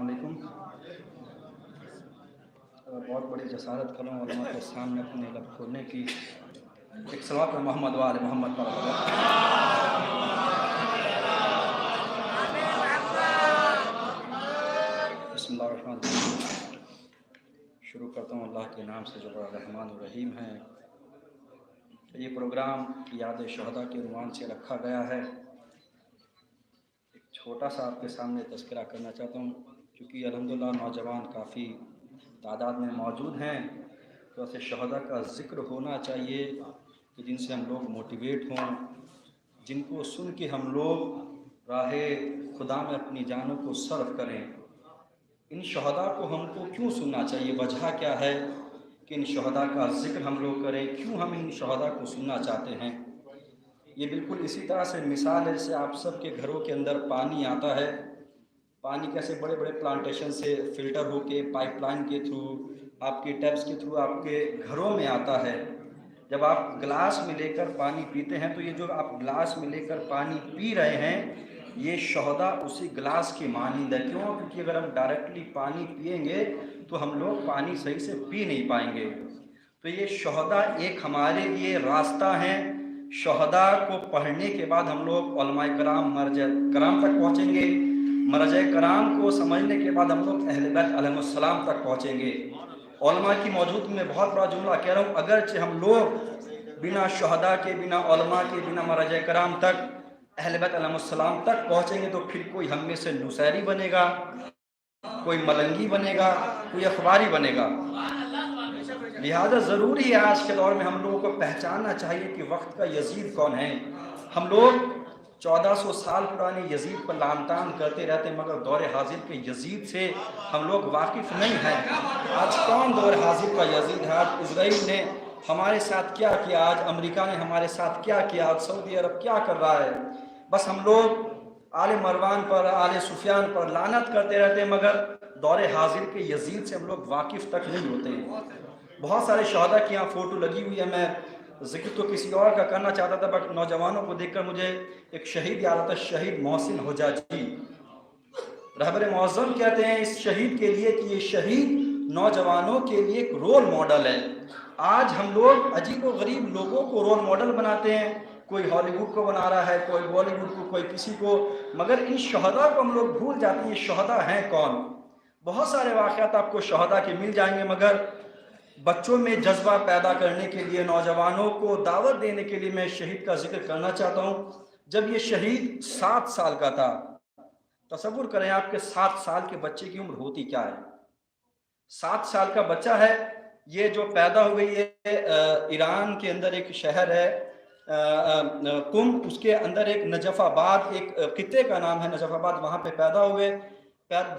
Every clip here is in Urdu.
السلام علیکم. بہت بڑی جسارت کروں علماء کے سامنے اپنے لب کھولنے کی. ایک صلوات محمد وآل محمد پر بسم اللہ الرحمن الرحیم. شروع کرتا ہوں اللہ کے نام سے جو بڑا رحمان الرحیم ہے. یہ پروگرام یاد شہداء کے عنوان سے رکھا گیا ہے. ایک چھوٹا سا آپ کے سامنے تذکرہ کرنا چاہتا ہوں کیونکہ الحمدللہ نوجوان کافی تعداد میں موجود ہیں، تو ایسے شہداء کا ذکر ہونا چاہیے کہ جن سے ہم لوگ موٹیویٹ ہوں، جن کو سن کے ہم لوگ راہ خدا میں اپنی جانوں کو صرف کریں. ان شہداء کو ہم کو کیوں سننا چاہیے؟ وجہ کیا ہے کہ ان شہداء کا ذکر ہم لوگ کریں؟ کیوں ہم ان شہداء کو سننا چاہتے ہیں؟ یہ بالکل اسی طرح سے مثال ہے جیسے آپ سب کے گھروں کے اندر پانی آتا ہے. پانی کیسے بڑے بڑے پلانٹیشن سے فلٹر ہو کے پائپ لائن کے تھرو آپ کے ٹیپس کے تھرو آپ کے گھروں میں آتا ہے. جب آپ گلاس میں لے کر پانی پیتے ہیں تو یہ جو آپ گلاس میں لے کر پانی پی رہے ہیں یہ شہداء اسی گلاس کی مانند ہے. کیوں؟ کیونکہ اگر ہم ڈائریکٹلی پانی پئیں گے تو ہم لوگ پانی صحیح سے پی نہیں پائیں گے. تو یہ شہداء ایک ہمارے لیے راستہ ہیں. شہداء کو پڑھنے کے بعد ہم لوگ علماء کرام مرجع کرام تک پہنچیں گے. مرجع کرام کو سمجھنے کے بعد ہم لوگ اہل بیت علیہ السلام تک پہنچیں گے. علماء کی موجودگی میں بہت بڑا جملہ کہہ رہا ہوں، اگرچہ ہم لوگ بنا شہداء کے، بنا علماء کے، بنا مرجع کرام تک اہل بیت علیہ السلام تک پہنچیں گے تو پھر کوئی ہم میں سے نصیری بنے گا، کوئی ملنگی بنے گا، کوئی اخباری بنے گا. لہذا ضروری ہے آج کے دور میں ہم لوگوں کو پہچاننا چاہیے کہ وقت کا یزید کون ہے. ہم لوگ 1400 سال پرانے یزید پر لعن طعن کرتے رہتے ہیں مگر دور حاضر کے یزید سے ہم لوگ واقف نہیں ہیں. آج کون دور حاضر کا یزید ہے؟ آج اسرائیل نے ہمارے ساتھ کیا کیا، آج امریکہ نے ہمارے ساتھ کیا کیا، آج سعودی عرب کیا کر رہا ہے. بس ہم لوگ آل مروان پر، آل سفیان پر لعنت کرتے رہتے ہیں مگر دور حاضر کے یزید سے ہم لوگ واقف تک نہیں ہوتے ہیں. بہت سارے شہداء کی یہاں فوٹو لگی ہوئی ہے. میں ذکر تو کسی اور کا کرنا چاہتا تھا بٹ نوجوانوں کو دیکھ کر مجھے ایک شہید یاد آتا ہے، شہید محسن حجاجی. رہبر معظم کہتے ہیں اس شہید کے لیے کہ یہ شہید نوجوانوں کے لیے ایک رول ماڈل ہے. آج ہم لوگ عجیب و غریب لوگوں کو رول ماڈل بناتے ہیں، کوئی ہالی ووڈ کو بنا رہا ہے، کوئی بالی ووڈ کو، کوئی کسی کو، مگر ان شہداء کو ہم لوگ بھول جاتے ہیں. یہ شہداء ہیں کون؟ بہت سارے واقعات آپ کو شہداء کے مل جائیں گے مگر بچوں میں جذبہ پیدا کرنے کے لیے، نوجوانوں کو دعوت دینے کے لیے میں شہید کا ذکر کرنا چاہتا ہوں. جب یہ شہید 7 سال کا تھا، تصور کریں آپ کے 7 سال کے بچے کی عمر ہوتی کیا ہے. 7 سال کا بچہ ہے، یہ جو پیدا ہوئے، یہ ایران کے اندر ایک شہر ہے قم، اس کے اندر ایک نجف آباد، ایک خطے کا نام ہے نجف آباد، وہاں پہ پیدا ہوئے.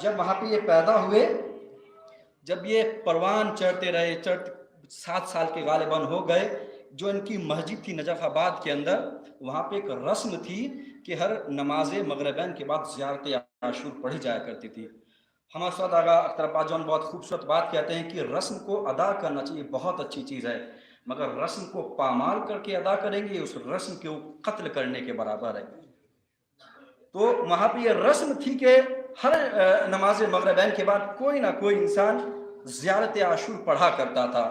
جب وہاں پہ یہ پیدا ہوئے، جب یہ پروان چڑھتے رہے، 7 سال کے غالباً ہو گئے، جو ان کی مسجد تھی نجف آباد کے اندر، وہاں پہ ایک رسم تھی کہ ہر نماز مغربین کے بعد زیارت عاشور پڑھی جایا کرتی تھی. ہمارے ساتھ آگا اختر عباس جان بہت خوبصورت بات کہتے ہیں کہ رسم کو ادا کرنا چاہیے، بہت اچھی چیز ہے، مگر رسم کو پامال کر کے ادا کریں گے اس رسم کو قتل کرنے کے برابر ہے. تو وہاں پہ یہ رسم تھی کہ ہر نماز مغربین کے بعد کوئی نہ کوئی انسان زیارت عاشور پڑھا کرتا تھا.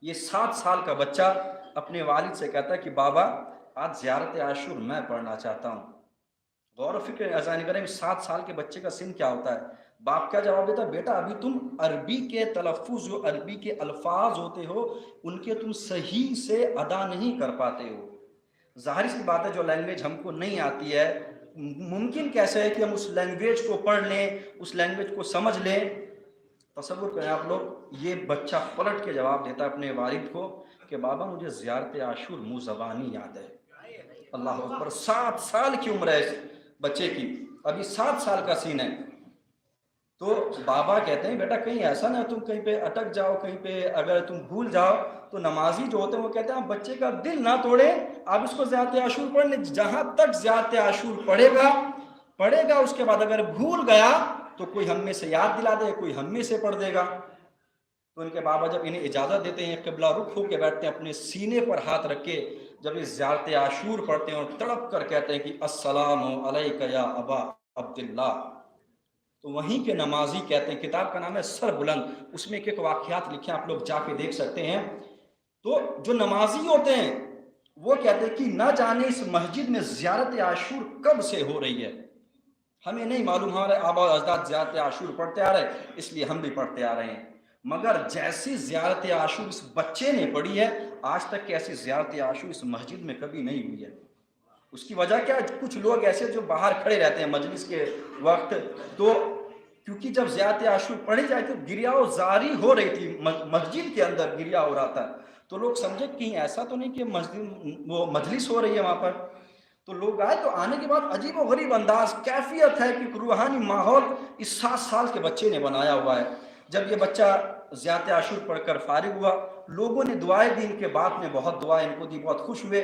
یہ 7 سال کا بچہ اپنے والد سے کہتا ہے کہ بابا آج زیارت عاشور میں پڑھنا چاہتا ہوں. غور و فکر ازانی کریں 7 سال کے بچے کا سن کیا ہوتا ہے. باپ کیا جواب دیتا ہے؟ بیٹا ابھی تم عربی کے تلفظ، جو عربی کے الفاظ ہوتے ہو ان کے تم صحیح سے ادا نہیں کر پاتے ہو. ظاہر سی بات ہے جو لینگویج ہم کو نہیں آتی ہے، ممکن کیسے ہے کہ ہم اس لینگویج کو پڑھ لیں، اس لینگویج کو سمجھ لیں. تصور کریں آپ لوگ، یہ بچہ پلٹ کے جواب دیتا ہے اپنے والد کو کہ بابا مجھے زیارت عاشور منہ زبانی یاد ہے. اللہ اکبر! 7 سال کی عمر ہے اس بچے کی، ابھی 7 سال کا سین ہے. تو بابا کہتے ہیں بیٹا کہیں ایسا نہ تم کہیں پہ اٹک جاؤ، کہیں پہ اگر تم بھول جاؤ. تو نمازی جو ہوتے ہیں وہ کہتے ہیں آپ بچے کا دل نہ توڑے، آپ اس کو زیارت عاشور پڑھ لیں. جہاں تک زیارت عاشور پڑھے گا اس کے بعد اگر بھول گیا تو کوئی ہم میں سے یاد دلا دے، کوئی ہم میں سے پڑھ دے گا. تو ان کے بابا جب انہیں اجازت دیتے ہیں، قبلہ رخ ہو کے بیٹھتے ہیں، اپنے سینے پر ہاتھ رکھ کے جب یہ زیارت عاشور پڑھتے ہیں اور تڑپ کر کہتے ہیں کہ السلام علیک یا ابا عبداللہ. تو وہیں کے نمازی کہتے ہیں، کتاب کا نام ہے سر بلند، اس میں ایک واقعات لکھے ہیں، آپ لوگ جا کے دیکھ سکتے ہیں۔ تو جو نمازی ہوتے ہیں وہ کہتے ہیں کہ نہ جانے اس مسجد میں زیارت عاشور کب سے ہو رہی ہے، ہمیں نہیں معلوم، ہمارے آباء و اجداد زیارت عاشور پڑھتے آ رہے ہیں اس لیے ہم بھی پڑھتے آ رہے ہیں، مگر جیسی زیارت عاشور اس بچے نے پڑھی ہے آج تک کی ایسی زیارت عاشور اس مسجد میں کبھی نہیں ہوئی ہے۔ اس کی وجہ کیا ہے؟ کچھ لوگ ایسے جو باہر کھڑے رہتے ہیں مجلس کے وقت، تو کیونکہ جب زیارت عاشور پڑھی جائے تو گریا و زاری ہو رہی تھی، مسجد کے اندر گریا ہو رہا تھا، تو لوگ سمجھے کہیں ایسا تو نہیں کہ مسجد وہ مجلس ہو رہی ہے وہاں پر، تو لوگ آئے، تو آنے کے بعد عجیب و غریب انداز کیفیت ہے کہ روحانی ماحول اس 7 سال کے بچے نے بنایا ہوا ہے۔ جب یہ بچہ زیارت عاشور پڑھ کر فارغ ہوا، لوگوں نے دعائیں دی، ان کے باپ نے بہت دعائیں ان کو دی، بہت خوش ہوئے۔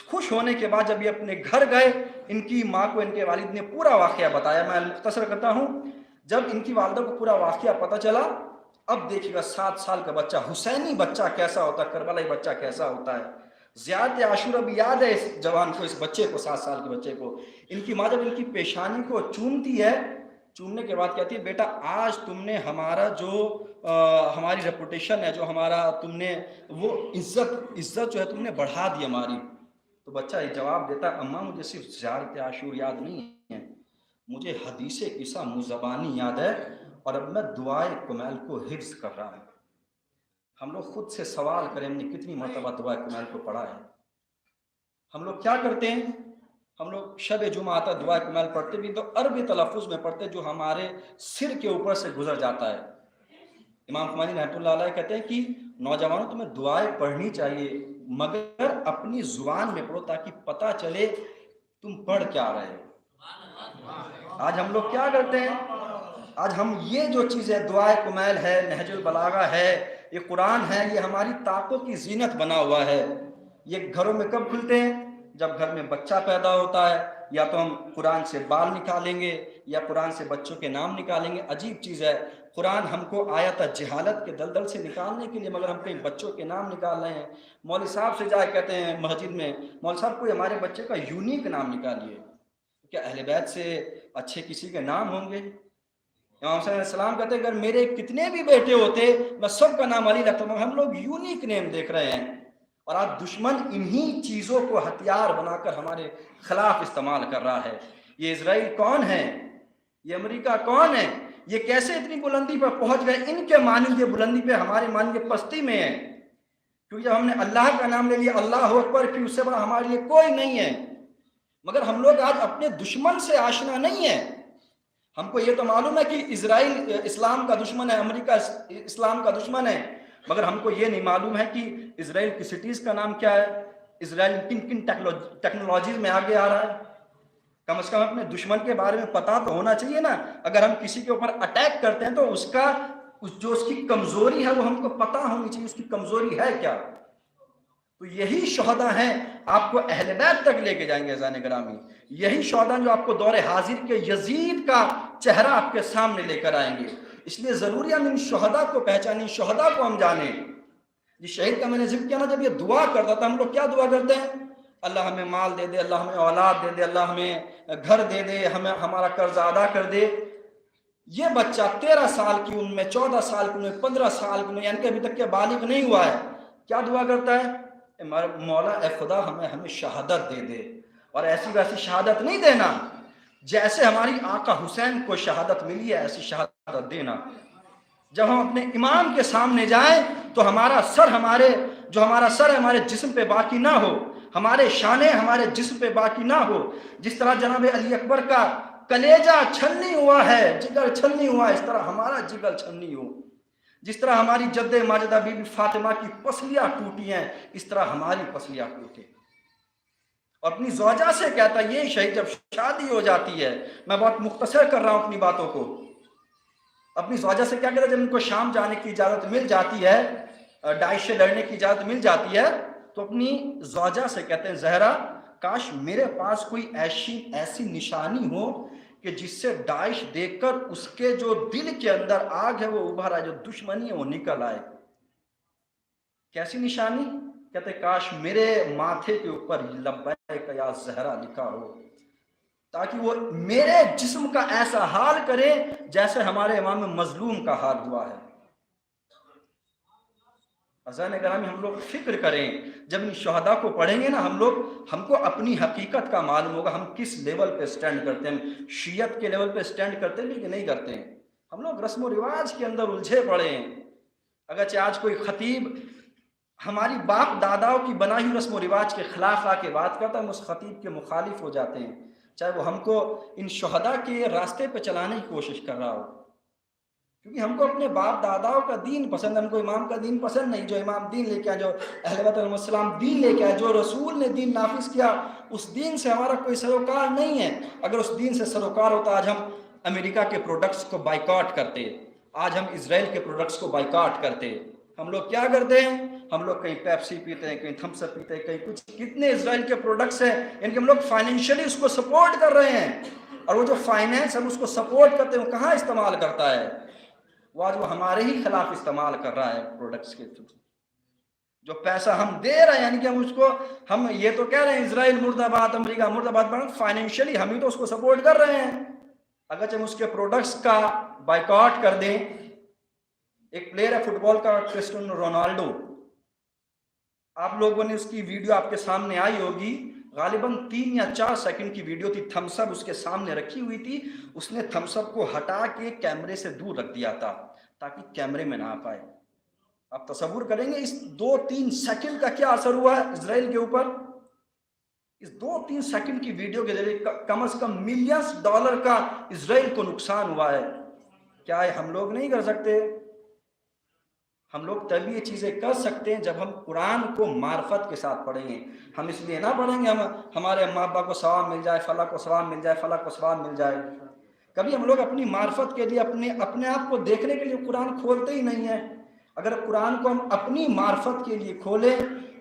خوش ہونے کے بعد جب یہ اپنے گھر گئے، ان کی ماں کو ان کے والد نے پورا واقعہ بتایا، میں مختصر کرتا ہوں۔ جب ان کی والدہ کو پورا واقعہ پتہ چلا، اب دیکھیے گا 7 سال کا بچہ، حسینی بچہ کیسا ہوتا ہے، کربلائی بچہ کیسا ہوتا ہے۔ زیارت عاشور اب یاد ہے اس جوان کو، اس بچے کو، 7 سال کے بچے کو۔ ان کی ماں جب ان کی پیشانی کو چومتی ہے، چومنے کے بعد کہتی ہے بیٹا آج تم نے ہمارا جو ہماری ریپوٹیشن ہے، جو ہمارا تم نے وہ عزت جو ہے تم نے بڑھا دی ہماری۔ تو بچہ یہ جواب دیتا ہے اماں مجھے صرف زیارت عاشور یاد نہیں ہے، مجھے حدیث قصہ مزبانی یاد ہے، اور اب میں دعائے کمیل کو حفظ کر رہا ہوں۔ ہم لوگ خود سے سوال کریں ہم نے کتنی مرتبہ دعائے کمیل کو پڑھا ہے؟ ہم لوگ کیا کرتے ہیں؟ ہم لوگ شب جمعہ آتا دعائے کمیل پڑھتے بھی تو عربی تلفظ میں پڑھتے جو ہمارے سر کے اوپر سے گزر جاتا ہے۔ امام خمینی رحمۃ اللہ علیہ کہتے ہیں کہ نوجوانوں تمہیں دعائیں پڑھنی چاہیے مگر اپنی زبان میں پڑھو تاکہ پتہ چلے تم پڑھ کیا رہے ہو۔ آج ہم لوگ کیا کرتے ہیں؟ آج ہم یہ جو چیزیں دعائے کمیل ہے، نہج البلاغہ ہے، یہ قرآن ہے، یہ ہماری طاقتوں کی زینت بنا ہوا ہے۔ یہ گھروں میں کب کھلتے ہیں؟ جب گھر میں بچہ پیدا ہوتا ہے، یا تو ہم قرآن سے بال نکالیں گے یا قرآن سے بچوں کے نام نکالیں گے۔ عجیب چیز ہے، قرآن ہم کو آیت جہالت کے دلدل سے نکالنے کے لیے، مگر ہم کہیں بچوں کے نام نکال رہے ہیں۔ مولوی صاحب سے جائے کہتے ہیں مسجد میں، مولوی صاحب کوئی ہمارے بچے کا یونیک نام نکالیے، کیا اہل بیت سے اچھے کسی کے نام ہوں گے؟ امام حسین علیہ السلام کہتے ہیں اگر میرے کتنے بھی بیٹے ہوتے میں سب کا نام علی رکھتا ہوں۔ ہم لوگ یونیک نیم دیکھ رہے ہیں، اور آج دشمن انہی چیزوں کو ہتھیار بنا کر ہمارے خلاف استعمال کر رہا ہے۔ یہ اسرائیل کون ہے؟ یہ امریکہ کون ہے؟ یہ کیسے اتنی بلندی پر پہنچ گئے؟ ان کے مانند یہ بلندی پہ، ہمارے مانند یہ پستی میں ہے، کیونکہ جب ہم نے اللہ کا نام لے لیا، اللہ اکبر، پھر اس سے بڑا ہمارے لیے کوئی نہیں ہے۔ مگر ہم لوگ آج اپنے دشمن سے آشنا نہیں ہیں۔ ہم کو یہ تو معلوم ہے کہ اسرائیل اسلام کا دشمن ہے، امریکہ اسلام کا دشمن ہے، مگر ہم کو یہ نہیں معلوم ہے کہ اسرائیل کی سٹیز کا نام کیا ہے، اسرائیل کن کن ٹیکنالوجیز میں آگے آ رہا ہے۔ کم از کم اپنے دشمن کے بارے میں پتہ تو ہونا چاہیے نا۔ اگر ہم کسی کے اوپر اٹیک کرتے ہیں تو اس کی کمزوری ہے وہ ہم کو پتہ ہونی چاہیے، اس کی کمزوری ہے کیا۔ تو یہی شہداء ہیں آپ کو اہل بیت تک لے کے جائیں گے عزیزان گرامی، یہی شہداء جو آپ کو دور حاضر کے یزید کا چہرہ آپ کے سامنے لے کر آئیں گے۔ اس لیے ضروری ہم ان شہداء کو پہچانیں، شہداء کو ہم جانیں۔ جس شہید کا میں نے ذکر کیا نا، جب یہ دعا کرتا تھا، ہم لوگ کیا دعا کرتے ہیں؟ اللہ ہمیں مال دے دے، اللہ ہمیں اولاد دے دے، اللہ ہمیں گھر دے دے، ہمیں ہمارا قرض ادا کر دے۔ یہ بچہ 13 سال کی عمر میں، 14 سال کی عمر میں، 15 سال کی عمر میں، یعنی کہ ابھی تک کہ بالغ نہیں ہوا ہے، کیا دعا کرتا ہے؟ مولا اے خدا ہمیں شہادت دے دے، اور ایسی ویسی شہادت نہیں دینا، جیسے ہماری آقا حسین کو شہادت ملی ہے ایسی شہادت دینا۔ جب ہم اپنے امام کے سامنے جائیں تو ہمارا سر ہے ہمارے جسم پہ باقی نہ ہو، ہمارے شانے ہمارے جسم پہ باقی نہ ہو۔ جس طرح جناب علی اکبر کا کلیجہ چھلنی ہوا ہے، جگر چھلنی ہوا ہے، اس طرح ہمارا جگر چھلنی ہو۔ جس طرح ہماری جد ماجدہ بی بی فاطمہ کی پسلیاں ٹوٹی ہیں، اس طرح ہماری پسلیاں ٹوٹیں۔ اور اپنی زوجہ سے کہتا ہے، یہ شہید جب شادی ہو جاتی ہے، میں بہت مختصر کر رہا ہوں اپنی باتوں کو، اپنی زوجہ سے کیا کہتا ہے جب ان کو شام جانے کی اجازت مل جاتی ہے، داعش سے لڑنے کی اجازت مل جاتی ہے، تو اپنی زوجہ سے کہتے ہیں زہرا کاش میرے پاس کوئی ایسی نشانی ہو کہ جس سے داعش دیکھ کر اس کے جو دل کے اندر آگ ہے وہ ابھر آئے، جو دشمنی ہے وہ نکل آئے۔ کیسی نشانی؟ کہتے کاش میرے ماتھے کے اوپر لبیک یا زہرا لکھا ہو۔ تاکہ وہ میرے جسم کا ایسا حال کرے جیسے ہمارے امام مظلوم کا حال ہوا ہے۔ عزیزان گرامی، ہم لوگ فکر کریں، جب ان شہداء کو پڑھیں گے نا ہم کو اپنی حقیقت کا معلوم ہوگا، ہم کس لیول پہ سٹینڈ کرتے ہیں، شیعت کے لیول پہ سٹینڈ کرتے ہیں کہ نہیں کرتے ہیں۔ ہم لوگ رسم و رواج کے اندر الجھے پڑے ہیں۔ اگرچہ آج کوئی خطیب ہماری باپ داداؤں کی بنائی ہوئی رسم و رواج کے خلاف آ کے بات کرتا ہے، ہم اس خطیب کے مخالف ہو جاتے ہیں، چاہے وہ ہم کو ان شہداء کے راستے پہ چلانے کی کوشش کر رہا ہو، کیونکہ ہم کو اپنے باپ داداؤں کا دین پسند ہے، ہم کو امام کا دین پسند نہیں۔ جو امام دین لے کے آئے، جو اہل بیت علیہ السلام دین لے کے آئے، جو رسول نے دین نافذ کیا، اس دین سے ہمارا کوئی سروکار نہیں ہے۔ اگر اس دین سے سروکار ہوتا آج ہم امریکہ کے پروڈکٹس کو بائیکاٹ کرتے، آج ہم اسرائیل کے پروڈکٹس کو بائیکاٹ کرتے۔ ہم لوگ کیا کرتے ہیں؟ ہم لوگ کہیں پیپسی پیتے ہیں، کہیں تھمس اپ پیتے ہیں، کہیں کچھ۔ کتنے اسرائیل کے پروڈکٹس ہیں ان کے ہم لوگ فائنینشلی اس کو سپورٹ کر رہے ہیں، اور وہ جو فائنینس ہم اس کو سپورٹ کرتے ہیں وہ کہاں استعمال کرتا ہے؟ وہ آج وہ ہمارے ہی خلاف استعمال کر رہا ہے پروڈکٹس کے تھرو۔ جو پیسہ ہم دے رہے ہیں، یعنی کہ ہم اس کو، ہم یہ تو کہہ رہے ہیں اسرائیل مرد آباد، امریکہ مرد آباد، فائنینشلی ہم ہی تو اس کو سپورٹ کر رہے ہیں۔ اگرچہ ہم اس کے پروڈکٹس کا بائیکاٹ کر دیں۔ ایک پلیئر ہے فٹ بال کا، کرسٹیانو رونالڈو، آپ لوگوں نے اس کی ویڈیو آپ کے سامنے آئی ہوگی، غالباً 3 یا 4 سیکنڈ کی ویڈیو تھی، تھمس اپ اس کے سامنے رکھی ہوئی تھی، اس نے تھمس اپ کو ہٹا کے کیمرے سے دور رکھ دیا تھا تاکہ کیمرے میں نہ آ پائے۔ آپ تصور کریں گے اس 2-3 سیکنڈ کا کیا اثر ہوا ہے اسرائیل کے اوپر؟ اس 2-3 سیکنڈ کی ویڈیو کے ذریعے کم از کم ملینز ڈالر کا اسرائیل کو نقصان ہوا ہے۔ کیا ہم لوگ نہیں کر سکتے؟ ہم لوگ تب یہ چیزیں کر سکتے ہیں جب ہم قرآن کو معرفت کے ساتھ پڑھیں گے۔ ہم اس لیے نہ پڑھیں گے ہمارے ماں باپ کو ثواب مل جائے، فلاں کو ثواب مل جائے، فلاں کو ثواب مل جائے۔ کبھی ہم لوگ اپنی معرفت کے لیے، اپنے آپ کو دیکھنے کے لیے قرآن کھولتے ہی نہیں ہیں۔ اگر قرآن کو ہم اپنی معرفت کے لیے کھولیں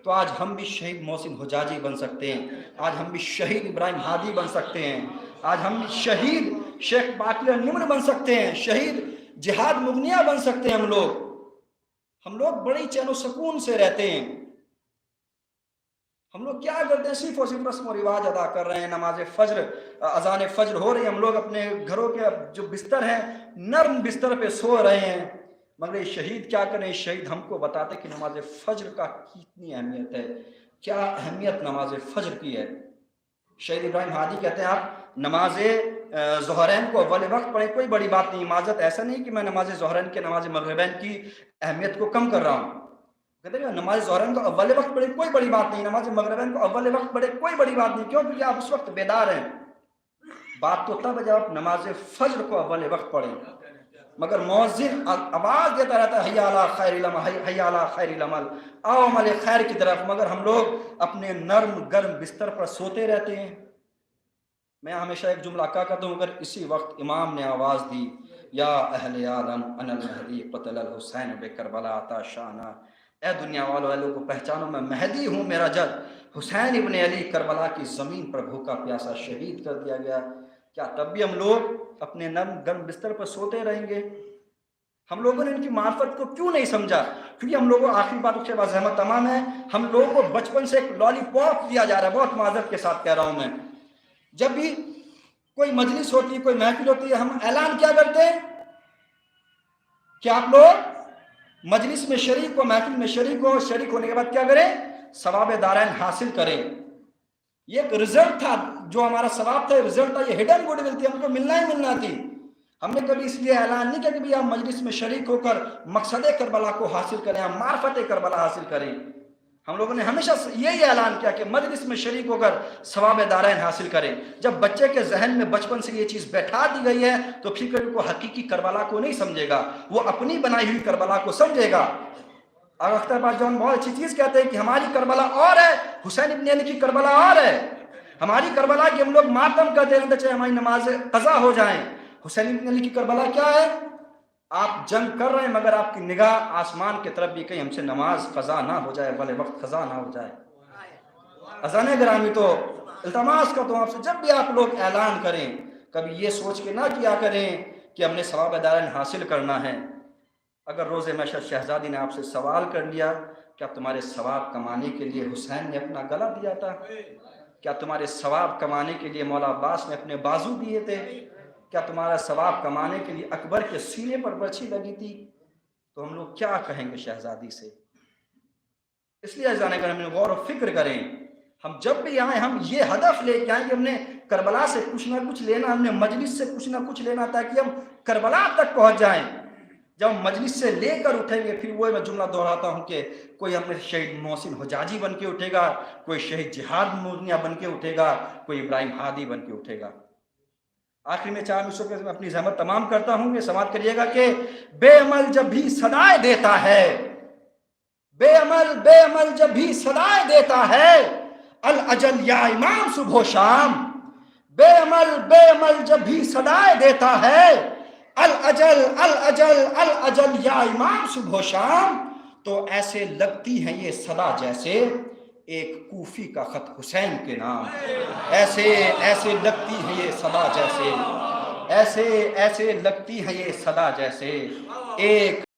تو آج ہم بھی شہید محسن حجاجی بن سکتے ہیں، آج ہم بھی شہید ابراہیم ہادی بن سکتے ہیں، آج ہم بھی شہید شیخ باقر نمر بن سکتے ہیں، شہید جہاد مغنیہ بن سکتے ہیں۔ ہم لوگ بڑی چین و سکون سے رہتے ہیں۔ ہم لوگ کیا کرتے ہیں؟ صرف اور صرف رسم و رواج ادا کر رہے ہیں۔ نماز فجر، اذان فجر ہو رہی ہے، ہم لوگ اپنے گھروں کے جو بستر ہیں نرم بستر پہ سو رہے ہیں، مگر یہ شہید کیا کریں؟ شہید ہم کو بتاتے کہ نماز فجر کا کتنی اہمیت ہے، کیا اہمیت نماز فجر کی ہے۔ شہید ابراہیم ہادی کہتے ہیں آپ نماز ظہرین کو اول وقت پڑھیں، کوئی بڑی بات نہیں، معذرت ایسا نہیں کہ میں نماز ظہرین کے نماز مغربین کی اہمیت کو کم کر رہا ہوں۔ کہتے ہیں نماز ظہرین کو اول وقت پڑھیں کوئی بڑی بات نہیں، نماز مغربین کو اول وقت پڑھیں کوئی بڑی بات نہیں، کیوں؟ کیونکہ آپ اس وقت بیدار ہیں۔ بات تو تب ہے جب آپ نماز فجر کو اول وقت پڑھیں، مگر مؤذن آواز دیتا رہتا ہے حی علی خیر العمل، حی علی خیر العمل، آؤ عمل خیر کی طرف، مگر ہم لوگ اپنے نرم گرم بستر پر سوتے رہتے ہیں۔ میں ہمیشہ ایک جملہ کہا کرتا ہوں، اگر اسی وقت امام نے آواز دی یا اہل عالم انا المہدی قتل الحسین بکربلا عطا شانہ، اے دنیا والو، اے لوگوں پہچانو میں مہدی ہوں، میرا جد حسین ابن علی کربلا کی زمین پر بھوکا پیاسا شہید کر دیا گیا۔ کیا تب بھی ہم لوگ اپنے نرم گرم بستر پر سوتے رہیں گے؟ ہم لوگوں نے ان کی معرفت کو کیوں نہیں سمجھا؟ کیونکہ ہم لوگوں، آخری بات اس کے بعد زحمت تمام ہے، ہم لوگوں کو بچپن سے ایک لالی پاپ دیا جا رہا ہے، بہت معذرت کے ساتھ کہہ رہا ہوں میں۔ جب بھی کوئی مجلس ہوتی ہے، کوئی محفل ہوتی ہے، ہم اعلان کیا کرتے ہیں کہ آپ لوگ مجلس میں شریک ہو، محفل میں شریک ہو، شریک ہونے کے بعد کیا کریں؟ ثواب دارین حاصل کریں۔ یہ ایک رزلٹ تھا، جو ہمارا ثواب تھا، رزلٹ تھا، یہ ہڈن گڈ ول تھی، ہم کو ملنا ہی ملنا تھی۔ ہم نے کبھی اس لیے اعلان نہیں کیا کہ بھی آپ مجلس میں شریک ہو کر مقصد کربلا کو حاصل کریں، آپ معرفت کربلا حاصل کریں۔ ہم لوگوں نے ہمیشہ یہی اعلان کیا کہ مجلس میں شریک ہو کر ثواب دارین حاصل کریں۔ جب بچے کے ذہن میں بچپن سے یہ چیز بیٹھا دی گئی ہے تو پھر وہ حقیقی کربلا کو نہیں سمجھے گا، وہ اپنی بنائی ہوئی کربلا کو سمجھے گا۔ اور اختر پاک جان بہت اچھی چیز کہتے ہیں کہ ہماری کربلا اور ہے، حسین ابن علی کی کربلا اور ہے۔ ہماری کربلا کی ہم لوگ ماتم کرتے رہتے چاہے ہماری نماز قضا ہو جائیں۔ حسین ابن علی کی کربلا کیا ہے؟ آپ جنگ کر رہے ہیں مگر آپ کی نگاہ آسمان کی طرف بھی، کہیں ہم سے نماز قضا نہ ہو جائے، بھلے وقت قضا نہ ہو جائے۔ اذان گرامی، تو التماس کرتا ہوں آپ سے، جب بھی آپ لوگ اعلان کریں کبھی یہ سوچ کے نہ کیا کریں کہ ہم نے ثواب دارین حاصل کرنا ہے۔ اگر روز محشر شہزادی نے آپ سے سوال کر لیا کہ اب تمہارے ثواب کمانے کے لیے حسین نے اپنا گلا دیا تھا، کیا تمہارے ثواب کمانے کے لیے مولا عباس نے اپنے بازو دیے تھے؟ کیا تمہارا ثواب کمانے کے لیے اکبر کے سینے پر برچھی لگی تھی؟ تو ہم لوگ کیا کہیں گے شہزادی سے؟ اس لیے عزیزان اگر ہم غور و فکر کریں، ہم جب بھی آئیں ہم یہ ہدف لے کے آئیں کہ ہم نے کربلا سے کچھ نہ کچھ لینا، ہم نے مجلس سے کچھ نہ کچھ لینا تاکہ ہم کربلا تک پہنچ جائیں۔ جب ہم مجلس سے لے کر اٹھیں گے، پھر وہ میں جملہ دہراتا ہوں کہ کوئی ہم نے شہید محسن حجاجی بن کے اٹھے گا، کوئی شہید جہاد مونیا بن کے اٹھے گا، کوئی ابراہیم ہادی بن کے اٹھے گا۔ آخری میں 4 مصروں کے اپنی زحمت تمام کرتا ہوں، یہ سماعت کریے گا کہ بے عمل جب بھی صدائے دیتا ہے، بے عمل جب بھی صدائے دیتا ہے، الاجل یا امام صبح و شام۔ بے عمل جب بھی صدائے دیتا ہے، الاجل یا امام صبح و شام، تو ایسے لگتی ہیں یہ صدا جیسے ایک کوفی کا خط حسین کے نام، ایسے لگتی ہیں یہ صدا جیسے، ایسے لگتی ہیں یہ صدا جیسے ایک